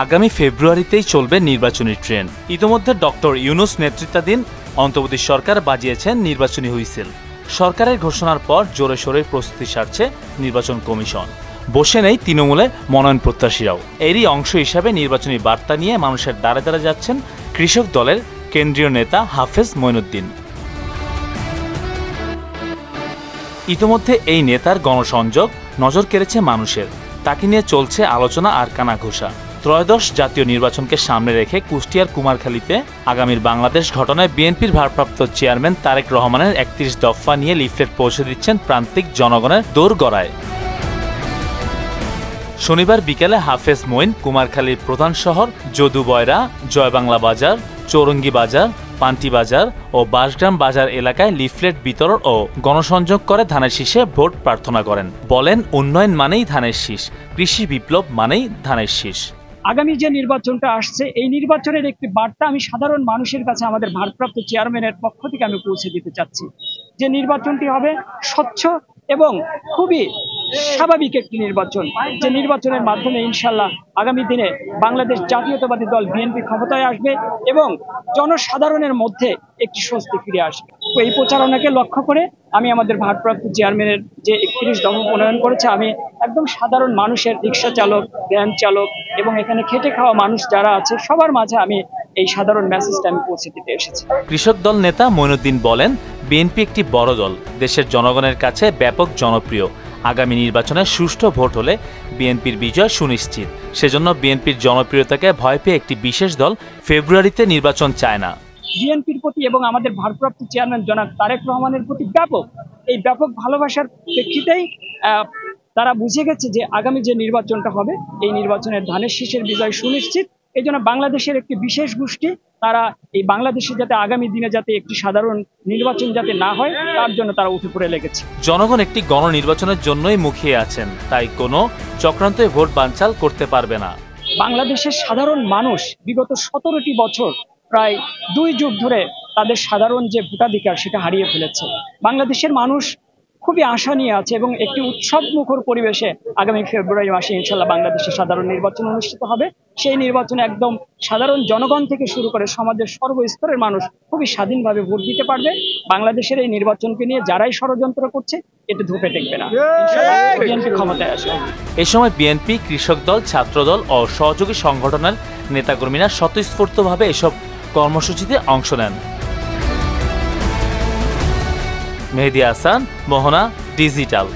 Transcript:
আগামী ফেব্রুয়ারিতেই চলবে নির্বাচনী ট্রেন। ইতোমধ্যে ডক্টর ইউনূস নেতৃত্বাধীন অন্তর্বর্তী সরকার বাজিয়েছেন নির্বাচনী হুইসেল। সরকারের ঘোষণার পর জোরে সোরে প্রস্তুতি সারছে নির্বাচন কমিশন। বসে নেই তৃণমূলে মনোনয়ন প্রত্যাশীরাও। এরই অংশ হিসাবে নির্বাচনী বার্তা নিয়ে মানুষের দ্বারে দ্বারে যাচ্ছেন কৃষক দলের কেন্দ্রীয় নেতা হাফেজ মঈনুদ্দিন। ইতোমধ্যে এই নেতার গণসংযোগ নজর কেড়েছে মানুষের। তাকে নিয়ে চলছে আলোচনা আর কানাঘুষা। ত্রয়োদশ জাতীয় নির্বাচনকে সামনে রেখে কুষ্টিয়ার কুমারখালীতে আগামীর বাংলাদেশ ঘটনায় বিএনপির ভারপ্রাপ্ত চেয়ারম্যান তারেক রহমানের ৩১ দফা নিয়ে লিফলেট পৌঁছে দিচ্ছেন প্রান্তিক জনগণের দোরগড়ায়। শনিবার বিকেলে হাফেজ মঈন কুমারখালীর প্রধান শহর যদুবয়রা, জয়বাংলা বাজার, চৌরঙ্গি বাজার, পান্টি বাজার ও বাসগ্রাম বাজার এলাকায় লিফলেট বিতরণ ও গণসংযোগ করে ধানের শীষে ভোট প্রার্থনা করেন। বলেন, উন্নয়ন মানেই ধানের শীষ, কৃষি বিপ্লব মানেই ধানের শীষ। আগামী যে নির্বাচনটা আসছে, এই নির্বাচনের একটি বার্তা আমি সাধারণ মানুষের কাছে আমাদের ভারপ্রাপ্ত চেয়ারম্যানের পক্ষ থেকে আমি পৌঁছে দিতে চাচ্ছি। যে নির্বাচনটি হবে স্বচ্ছ এবং খুবই স্বাভাবিক একটি নির্বাচন, যে নির্বাচনের মাধ্যমে ইনশাল্লাহ আগামী দিনে বাংলাদেশ জাতীয়তাবাদী দল বিএনপি ক্ষমতায় আসবে এবং জনসাধারণের মধ্যে একটি স্বস্তি ফিরে আসবে। তো এই প্রচারণাকে লক্ষ্য করে আমি আমাদের ভারপ্রাপ্ত চেয়ারম্যানের যে ৩১ দফা প্রণয়ন করেছে, আমি একদম সাধারণ মানুষের, রিক্সা চালক, ভ্যান চালক এবং এখানে খেটে খাওয়া মানুষ যারা আছে সবার মাঝে আমি এই সাধারণ মেসেজটা আমি পৌঁছে দিতে এসেছি। কৃষক দল নেতা মঈনুদ্দিন বলেন, বিএনপি একটি বড় দল, দেশের জনগণের কাছে ব্যাপক জনপ্রিয়। আগামী নির্বাচনে সুষ্ঠু ভোট হলে বিএনপির বিজয় সুনিশ্চিত। সেজন্য বিএনপির জনপ্রিয়তাকে ভয় পেয়ে একটি বিশেষ দল ফেব্রুয়ারিতে নির্বাচন চায় না। বিএনপির প্রতি এবং আমাদের ভারপ্রাপ্ত চেয়ারম্যান জনাব তারেক রহমানের প্রতি এই ব্যাপক ভালোবাসার প্রেক্ষিতেই তারা বুঝে গেছে যে আগামী যে নির্বাচনটা হবে এই নির্বাচনের ধানের শীষের বিজয় সুনিশ্চিত। এই জন্য বাংলাদেশের একটি বিশেষ গোষ্ঠী তারা এই বাংলাদেশে যাতে আগামী দিনে যাতে একটি সাধারণ নির্বাচন যাতে না হয় তার জন্য তারা উঠে পড়ে লেগেছে। জনগণ একটি গণনির্বাচনের জন্যই মুখিয়ে আছেন, তাই কোনো চক্রান্তে ভোট বানচাল করতে পারবে না। বাংলাদেশের সাধারণ মানুষ বিগত ১৭টি বছর, প্রায় ২ যুগ ধরে তাদের সাধারণ যে ভোটাধিকার সেটা হারিয়ে ফেলেছে। বাংলাদেশের মানুষ খুবই আশা নিয়ে আছে এবং একটি উৎসব মুখর পরিবেশে আগামী ফেব্রুয়ারি মাসে ইনশাল্লাহ বাংলাদেশে সাধারণ নির্বাচন অনুষ্ঠিত হবে। সেই নির্বাচনে একদম সাধারণ জনগণ থেকে শুরু করে সমাজের সর্বস্তরের মানুষ খুবই স্বাধীনভাবে ভোট দিতে পারবে। বাংলাদেশের এই নির্বাচনকে নিয়ে যারাই ষড়যন্ত্র করছে এটা ধুপে টেকবে না, বিএনপি ক্ষমতায় আসবে। এ সময় বিএনপি, কৃষক দল, ছাত্র দল ও সহযোগী সংগঠনের নেতাকর্মীরা স্বতঃস্ফূর্তভাবে এসব কর্মসূচিতে অংশ নেন। মেহেদী হাসান, মোহনা, ডিজিটাল।